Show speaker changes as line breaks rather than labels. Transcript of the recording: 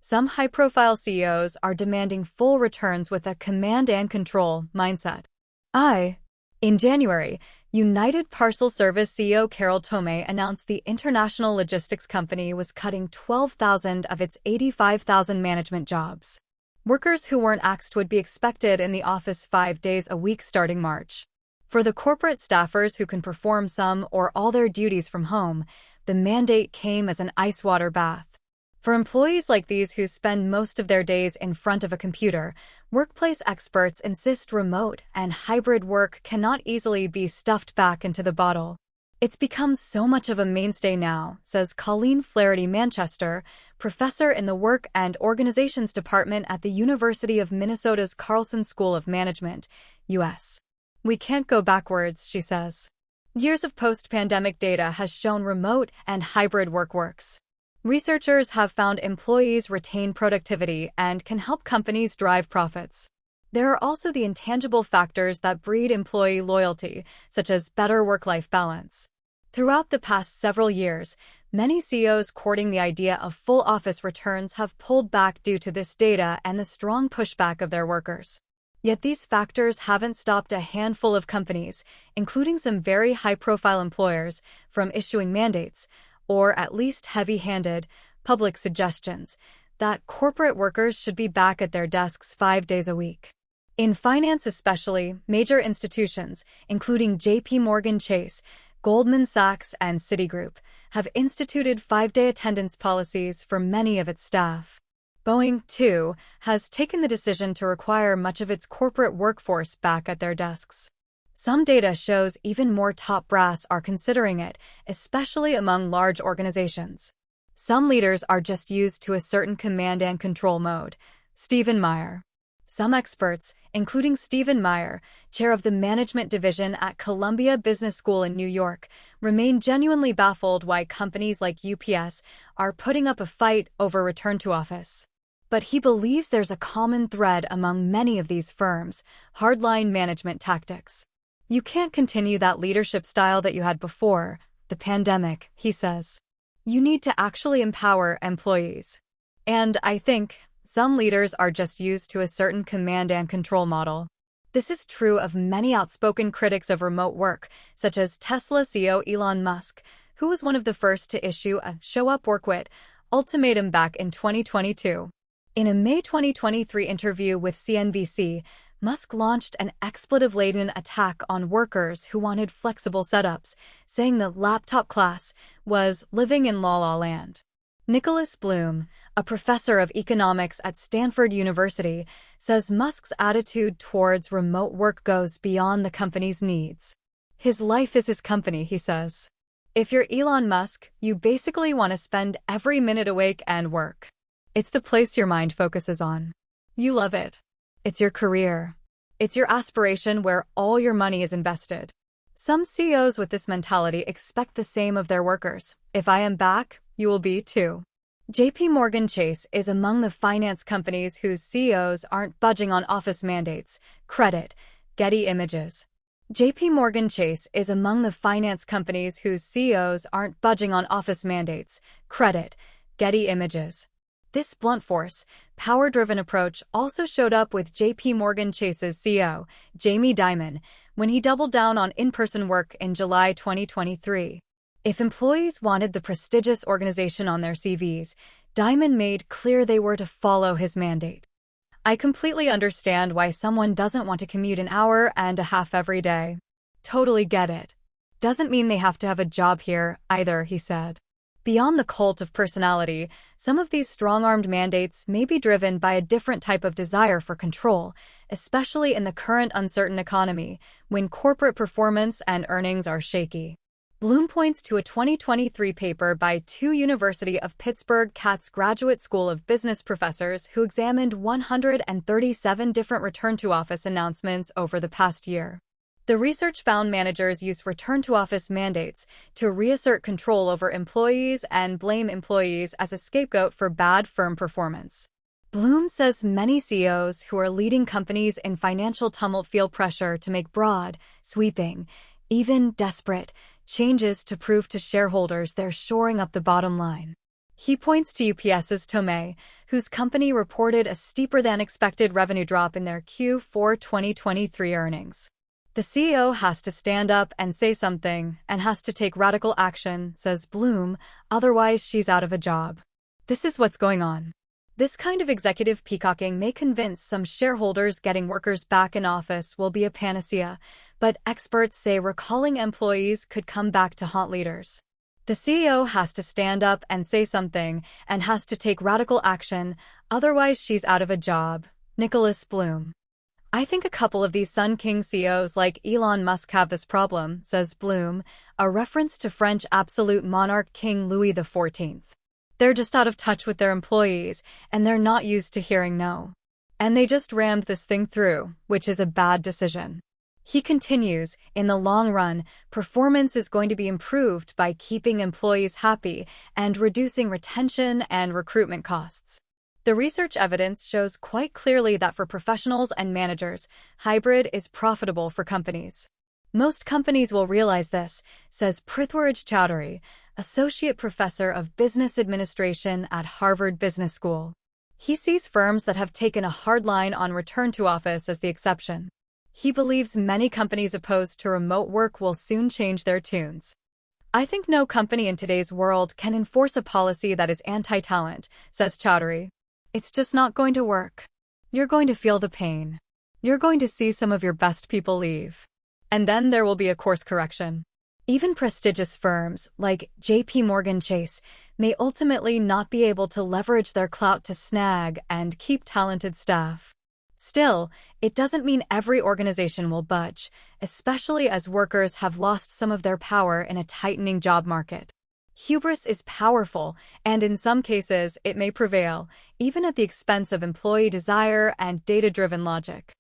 Some high-profile CEOs are demanding full returns with a command and control mindset. In January, United Parcel Service CEO Tomé announced the international logistics company was cutting 12,000 of its 85,000 management jobs. Workers who weren't axed would be expected in the office 5 days a week starting March. For the corporate staffers who can perform some or all their duties from home, the mandate came as an ice water bath. For employees like these who spend most of their days in front of a computer, workplace experts insist remote and hybrid work cannot easily be stuffed back into the bottle. It's become so much of a mainstay now, says Colleen Flaherty Manchester, professor in the Work and Organizations Department at the University of Minnesota's Carlson School of Management, U.S. We can't go backwards, she says. Years of post-pandemic data has shown remote and hybrid work works. Researchers have found employees retain productivity and can help companies drive profits. There are also the intangible factors that breed employee loyalty, such as better work-life balance. Throughout the past several years, many CEOs courting the idea of full office returns have pulled back due to this data and the strong pushback of their workers. Yet these factors haven't stopped a handful of companies, including some very high-profile employers, from issuing mandates, or at least heavy-handed, public suggestions, that corporate workers should be back at their desks 5 days a week. In finance especially, major institutions, including JP Chase, Goldman Sachs, and Citigroup, have instituted 5-day attendance policies for many of its staff. Boeing, too, has taken the decision to require much of its corporate workforce back at their desks. Some data shows even more top brass are considering it, especially among large organizations. Some leaders are just used to a certain command and control mode. Stephen Meyer. Some experts, including Stephen Meyer, chair of the management division at Columbia Business School in New York, remain genuinely baffled why companies like UPS are putting up a fight over return to office. But he believes there's a common thread among many of these firms: hardline management tactics. You can't continue that leadership style that you had before the pandemic, he says. You need to actually empower employees. And I think some leaders are just used to a certain command and control model. This is true of many outspoken critics of remote work, such as Tesla CEO Elon Musk, who was one of the first to issue a "show up or quit" ultimatum back in 2022. In a May 2023 interview with CNBC, Musk launched an expletive-laden attack on workers who wanted flexible setups, saying the laptop class was living in la la land. Nicholas Bloom, a professor of economics at Stanford University, says Musk's attitude towards remote work goes beyond the company's needs. His life is his company, he says. If you're Elon Musk, you basically want to spend every minute awake and work. It's the place your mind focuses on. You love it. It's your career. It's your aspiration where all your money is invested. Some CEOs with this mentality expect the same of their workers. If I am back, you will be too. JP Chase is among the finance companies whose CEOs aren't budging on office mandates. Credit, Getty Images. JP Chase is among the finance companies whose CEOs aren't budging on office mandates. Credit, Getty Images. This blunt force, power-driven approach also showed up with JP Chase's CEO, Jamie Dimon, when he doubled down on in-person work in July 2023. If employees wanted the prestigious organization on their CVs, Dimon made clear they were to follow his mandate. I completely understand why someone doesn't want to commute an hour and a half every day. Totally get it. Doesn't mean they have to have a job here, either, he said. Beyond the cult of personality, some of these strong-armed mandates may be driven by a different type of desire for control, especially in the current uncertain economy, when corporate performance and earnings are shaky. Bloom points to a 2023 paper by two University of Pittsburgh Katz Graduate School of Business professors who examined 137 different return-to-office announcements over the past year. The research found managers use return-to-office mandates to reassert control over employees and blame employees as a scapegoat for bad firm performance. Bloom says many CEOs who are leading companies in financial tumult feel pressure to make broad, sweeping, even desperate changes to prove to shareholders they're shoring up the bottom line. He points to UPS's Tomé, whose company reported a steeper-than-expected revenue drop in their Q4 2023 earnings. The CEO has to stand up and say something and has to take radical action, says Bloom, otherwise she's out of a job. This is what's going on. This kind of executive peacocking may convince some shareholders getting workers back in office will be a panacea, but experts say recalling employees could come back to haunt leaders. The CEO has to stand up and say something and has to take radical action, otherwise she's out of a job. Nicholas Bloom. I think a couple of these Sun King CEOs like Elon Musk have this problem, says Bloom, a reference to French absolute monarch King Louis XIV. They're just out of touch with their employees, and they're not used to hearing no. And they just rammed this thing through, which is a bad decision. He continues, in the long run, performance is going to be improved by keeping employees happy and reducing retention and recruitment costs. The research evidence shows quite clearly that for professionals and managers, hybrid is profitable for companies. Most companies will realize this, says Prithviraj Chowdhury, associate professor of business administration at Harvard Business School. He sees firms that have taken a hard line on return to office as the exception. He believes many companies opposed to remote work will soon change their tunes. I think no company in today's world can enforce a policy that is anti-talent, says Chowdhury. It's just not going to work. You're going to feel the pain. You're going to see some of your best people leave. And then there will be a course correction. Even prestigious firms like JP Morgan Chase may ultimately not be able to leverage their clout to snag and keep talented staff. Still, it doesn't mean every organization will budge, especially as workers have lost some of their power in a tightening job market. Hubris is powerful, and in some cases it may prevail, even at the expense of employee desire and data-driven logic.